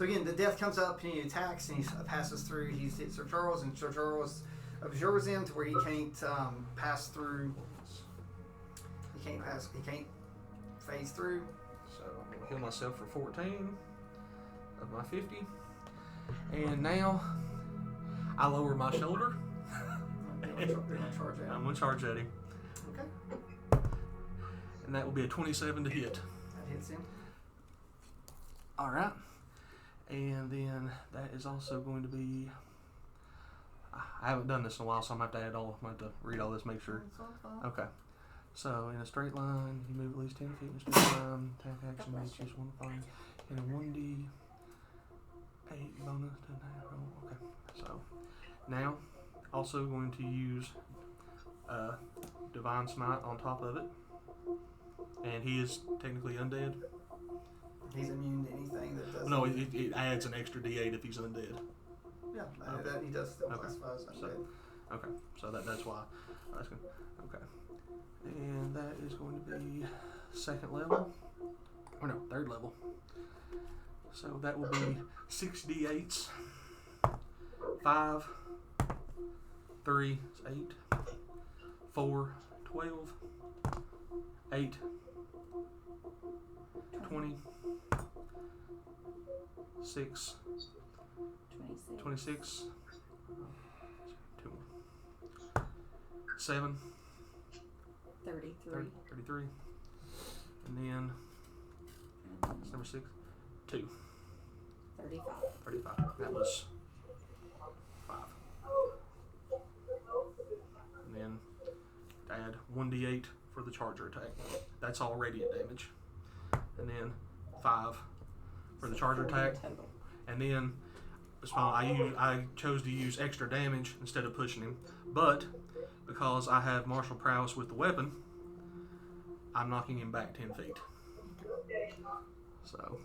So again, the death comes up and he attacks and he passes through. He hits Sir Charles, and Sir Charles absorbs him to where he can't pass through. He can't phase through. So I'm gonna heal myself for 14 of my 50, and now I lower my shoulder. You're gonna charge at him. I'm gonna charge at him. Okay. And that will be a 27 to hit. That hits him. All right. And then that is also going to be. I haven't done this in a while, so I'm gonna have to read all this, make sure. Okay. So in a straight line, you move at least 10 feet in a straight line. Attack action, you choose one thing. In a 1d8 bonus to attack roll. Okay. So now, also going to use Divine Smite on top of it, and he is technically undead. He's immune to anything that does. No, it adds an extra d8 if he's undead. Yeah, Okay. that he does still Okay. classify as undead. Okay, so that's why. That's good. Okay, and that is going to be second level, or no, third level. So that will be 6 d8s. 5, 3 is 8, 4, 12, 8, 20, 6, 26, 2 more, 7, 33, and then it's number 6, 2, 35. That was 5. And then add 1d8 for the charger attack. That's all radiant damage. And then 5 for the charger attack. And then I chose to use extra damage instead of pushing him, but because I have martial prowess with the weapon, I'm knocking him back 10 feet. So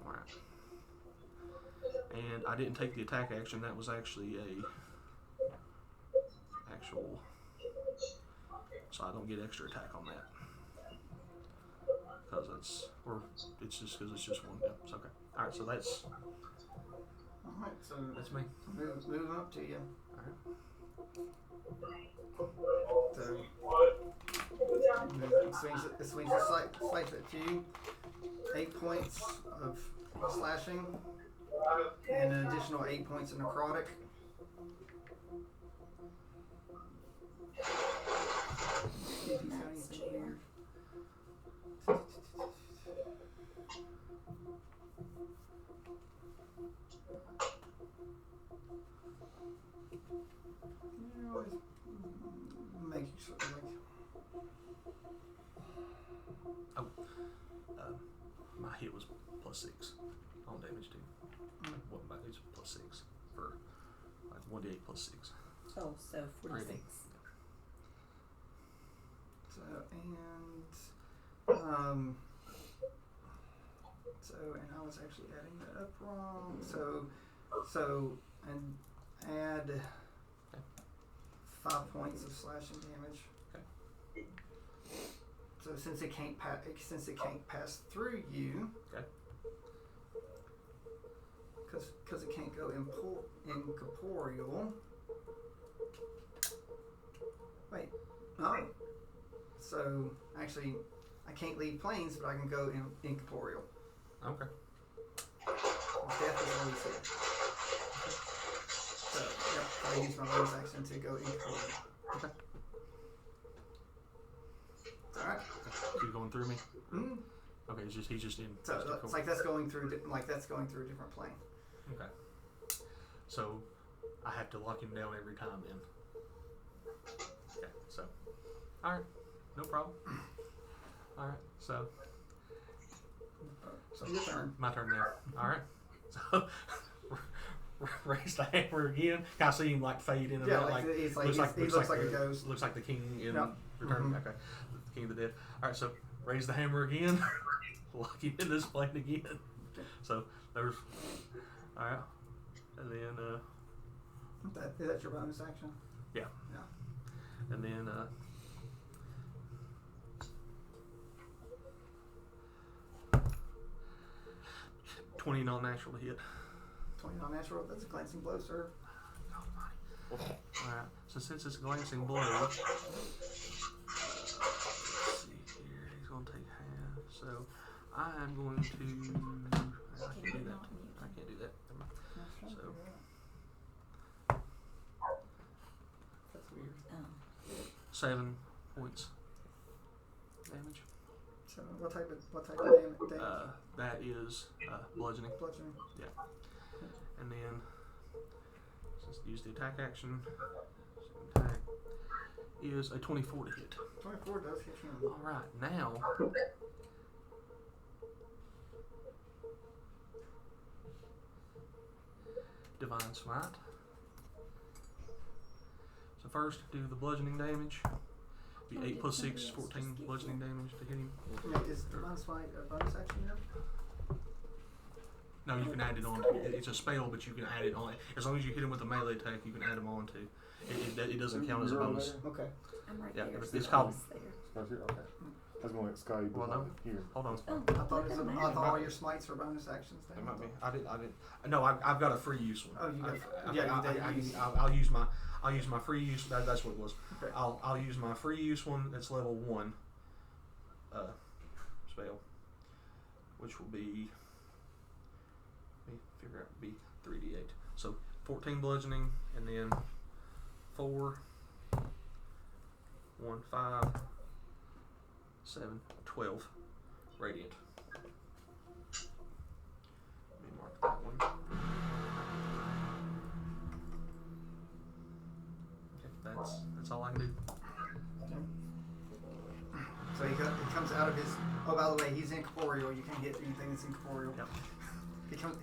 alright. And I didn't take the attack action. That was actually a actual, so I don't get extra attack on that. Because it's just because it's just one. Yeah, it's okay. All right, so that's. All right, so that's me. Move up to you. All right. So it swings a slice to you. 8 points of slashing and an additional 8 points of necrotic. See if he's got anything here. You always make sure my hit was +6 on damage too. What my hit was +6 for like 1d8 +6. Oh, so 46. So and I was actually adding that up wrong. So and add 5 points of slashing damage. Okay. So since it can't pass through you, okay, because it can't go incorporeal. Wait, no. So actually, I can't leave planes, but I can go incorporeal. Okay. Death is always here. So yeah, I use my bonus action to go incorporeal. Okay. Alright. Keep going through me. Mm-hmm. Okay, he's just in. So it's like that's going through a different plane. Okay. So I have to lock him down every time then. Okay. So, all right, no problem. All right. So your turn. My turn now. All right. So raise the hammer again. Can I see him like fade in and out? He looks like a ghost. Looks like the king in Yep. Return. Mm-hmm. Okay, the king of the dead. All right. So raise the hammer again. Lock him in this plane again. So there's. All right. And then. Is that your bonus action? Yeah. Yeah. And then. 20 non-natural to hit. 20 non-natural. That's a glancing blow, sir. Alright, so since it's a glancing blow, let's see here, he's going to take half, so I am going to, I can't do that, I can't do that, so, That's weird. 7 points damage. So what type of damage? That is bludgeoning, Bludgeoning. and then, since use the attack action, attack is a 24 to hit. 24 does hit you. Alright, now Divine Smite. So first do the bludgeoning damage. Be 8 plus 6, 14 bludgeoning damage to hit him. Yeah, is Divine Smite a bonus action here? No, you can add it on. It's a spell, but you can add it on. As long as you hit him with a melee attack, you can add them on too. It doesn't count as a bonus. Okay. I'm right Yeah, there. it's called- There. Right here? Okay. I was going like Sky, but Well, no. here. Hold on. Oh, I thought, doesn't I matter. thought all your smites were bonus actions. It might be. I didn't. No, I've got a free use one. Oh, you got. I'll use my free use. That's what it was. Okay. I'll use my free use one. That's level 1. Spell, which will be. Let me figure out. Be 3d8. So 14 bludgeoning, and then 4, 1, 5, 7, 12 radiant. Let me mark that one. Okay, that's all I can do. So he comes out of his. Oh, by the way, he's incorporeal. You can't hit anything that's incorporeal. Yep.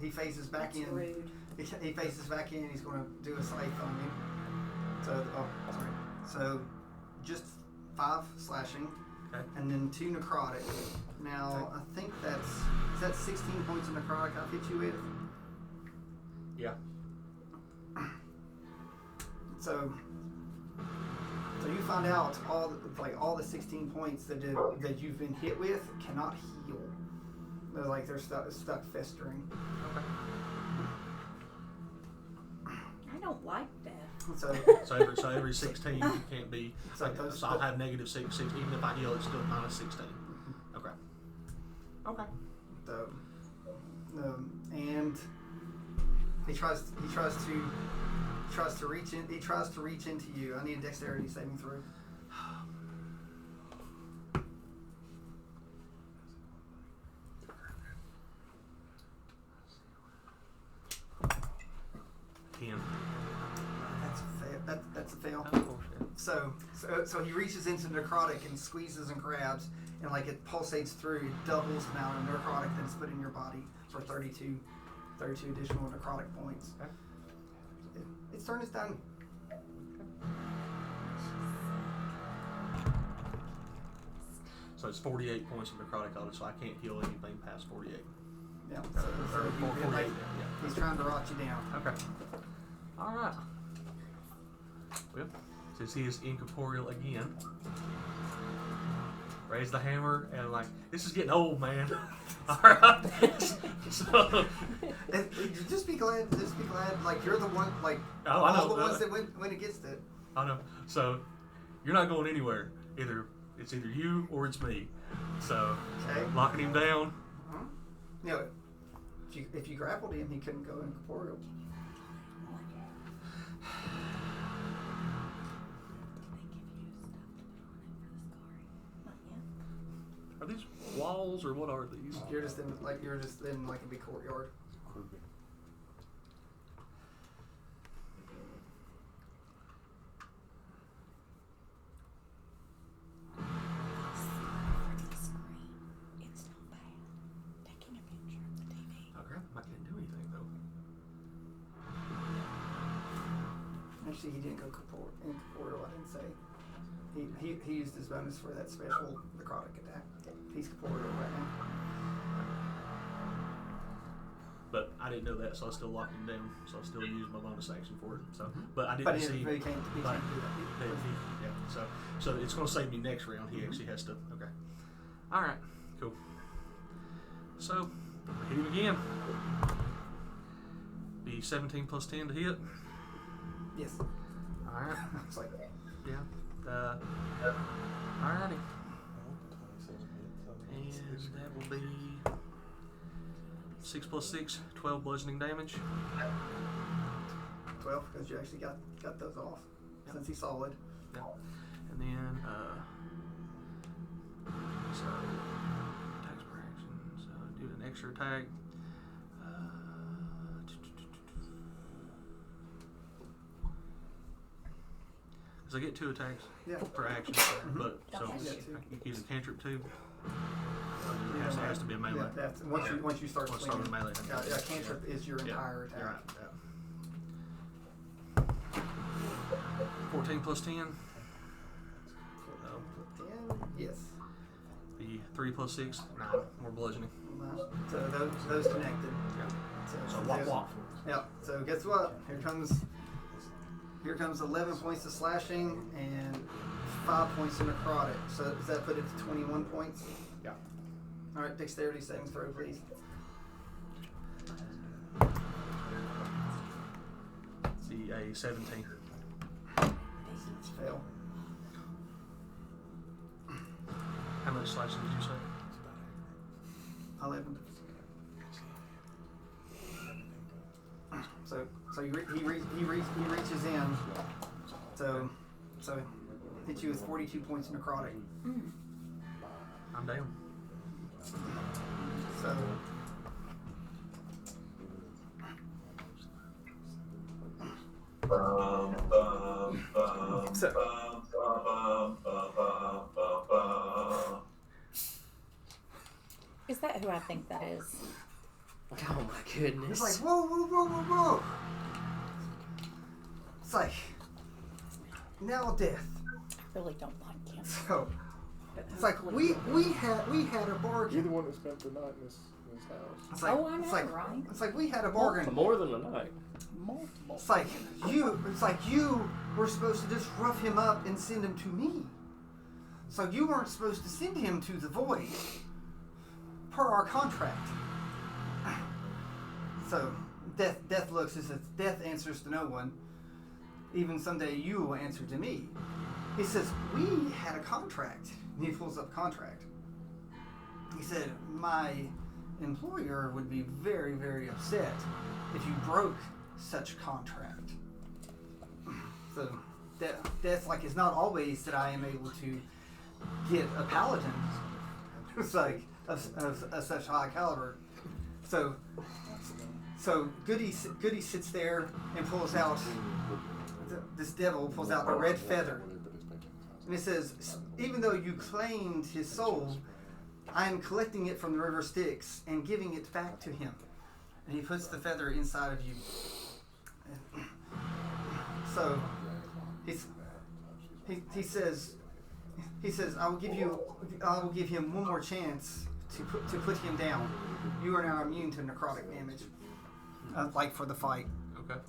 He faces back That's in. rude. He faces back in. He's going to do a scythe on you. So, sorry. So, just 5 slashing, Okay. and then 2 necrotic. Now, I think is that 16 points of necrotic I've hit you with? Yeah. So you find out all the 16 points that you've been hit with cannot heal. They're stuck festering. Okay. I don't like that. So So every 16 you can't be. So Like, those- so I'll have negative 6. Even if I heal, it's still minus 16. Okay. Okay. And he tries to reach into you. I need a dexterity saving throw. That's a fail. Of course, yeah. So he reaches into necrotic and squeezes and grabs, and like it pulsates through, it doubles the amount of necrotic that's put in your body for 32 additional necrotic points. Okay. Its turn is done. So it's 48 points of necrotic on it, so I can't heal anything past 48. Yeah. Or So 48. Yeah. he's trying to rot you down. Okay. All right. Well, since he is incorporeal again, raise the hammer and like this is getting old, man. All right. So And just be glad. Like you're the one. Like Oh, I know. all the ones that went against it. I know. So you're not going anywhere. It's either you or it's me. So Okay. locking him down. Uh-huh. You know, if you grappled him, he couldn't go incorporeal. Are these walls or what are these? You're just in like a big courtyard. Creepy. It's not bad. Taking a picture of the TV. I grabbed him. I can't do anything though. Actually, he didn't go incorporeal. I didn't say. He used his bonus for that special necrotic attack. He's corporeal right now. But I didn't know that, so I still locked him down. So I still used my bonus action for it. So, but I didn't But see. he can't do that. Yeah. So it's going to save me next round. He actually has to. Okay. All right. Cool. So hit him again. be 17 plus 10 to hit. Yes. Alright. It's like, Yeah. Alrighty. And that will be 6 plus 6, 12 bludgeoning damage. 12 because you actually got those off since he's solid. Yeah. And then, so, attacks per action. So, do an extra attack. Because I get 2 attacks per action, but so Yeah, you can use a cantrip too. It has to be a melee. Yeah, that's once you start Once swinging. start with melee. Yeah, cantrip is your entire attack. You're right. Yeah. 14 plus 10. No. 10? Yes. The 3 plus 6, 9. More bludgeoning. So those connected. Yeah. So wop wop. Yeah. So guess what? Here comes 11 points of slashing and 5 points of necrotic. So does that put it to 21 points? Yeah. All right. Dexterity saving throw, please. See a 17. Fail. How much slashing did you say? 11. So he reaches in. So hits you with 42 points of necrotic. I'm down. So Is that who I think that is? Oh my goodness. it's like whoa. It's like now death. I really don't like him. So it's like we had a You're bargain. the one that spent the night in his house. It's like, Oh, I know, it's like, right? It's like we had a bargain. More than a night. Multiple. It's like you were supposed to just rough him up and send him to me. So you weren't supposed to send him to the void per our contract. So death looks as if death answers to no one. Even someday you will answer to me. He says, we had a contract. And he pulls up a contract. He said, my employer would be very, very upset if you broke such contract. So death like it's not always that I am able to get a paladin. It's like of such high caliber. So Goody sits there and pulls out this devil pulls out a red feather, and it says, even though you claimed his soul, I am collecting it from the river Styx and giving it back to him. And he puts the feather inside of you. So he says I will give him one more chance to put him down. You are now immune to necrotic damage, like for the fight. Okay.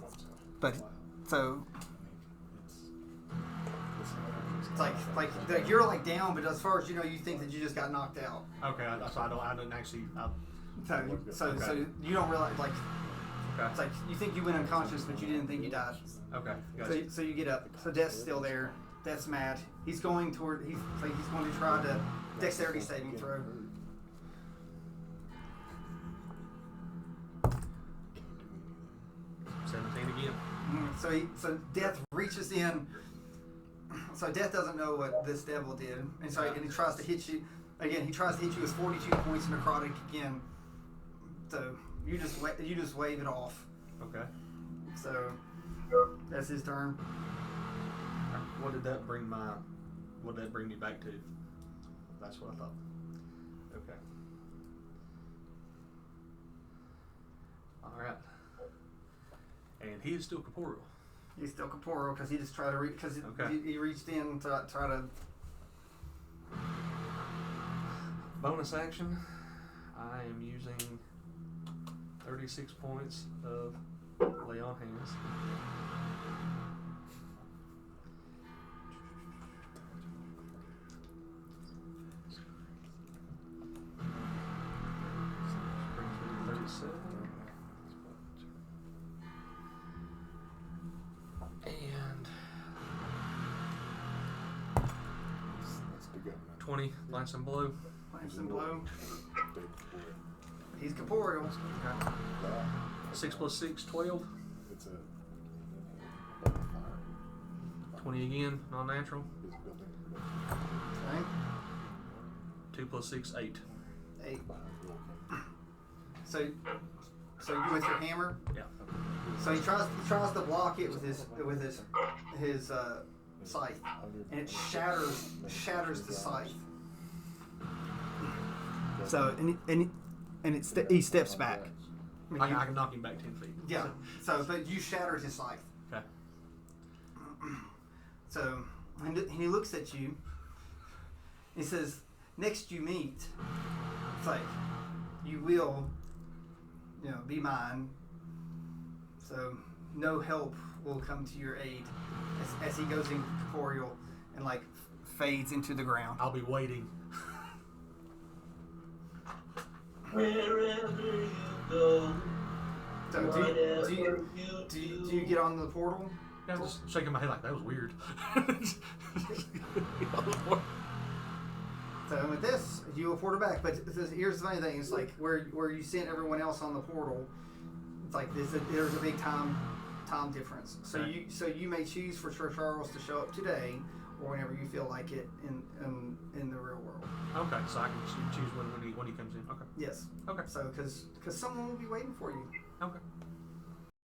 But so it's like you're like down, but as far as you know, you think that you just got knocked out. Okay. So I didn't actually. So you don't realize like Okay. it's like you think you went unconscious, but you didn't think you died. Okay. Gotcha. So you get up. So Death's still there. Death's mad. He's going toward. He's going to try to dexterity saving throw. Again. So Death reaches in. So Death doesn't know what this devil did, and he tries to hit you again. He tries to hit you with 42 points of necrotic again. So you just wave it off. Okay. So that's his turn. What did that bring me back to? That's what I thought. Okay. All right. And he is still corporeal. He's still corporeal because he just tried to reach because Okay. he reached in to try to. Bonus action. I am using 36 points of lay on hands. Brings me to 37. 20, lance and blue. Lance and blue. He's corporeal. Okay. 6 plus 6, 12. It's a 20 again, non-natural. Okay. 2 plus 6, 8. 8. So you with your hammer? Yeah. So he tries to block it with his scythe, and it shatters the scythe. So he steps back. I can knock him back 10 feet. Yeah. So but you shattered his scythe. Okay. So and he looks at you. He says, "Next you meet, it's like you will, be mine. So no help will come to your aid." As he goes in corporeal and like fades into the ground. I'll be waiting. Wherever you go. So do you get on the portal? Yeah, just shaking my head like that was weird. So with this, you will portal back. But here's the funny thing: it's like where you sent everyone else on the portal. It's like there's a big time difference. So Okay. you may choose for Sir Charles to show up today or whenever you feel like it in the real world. Okay, so I can choose when he comes in. Okay. Yes. Okay. So because someone will be waiting for you. Okay.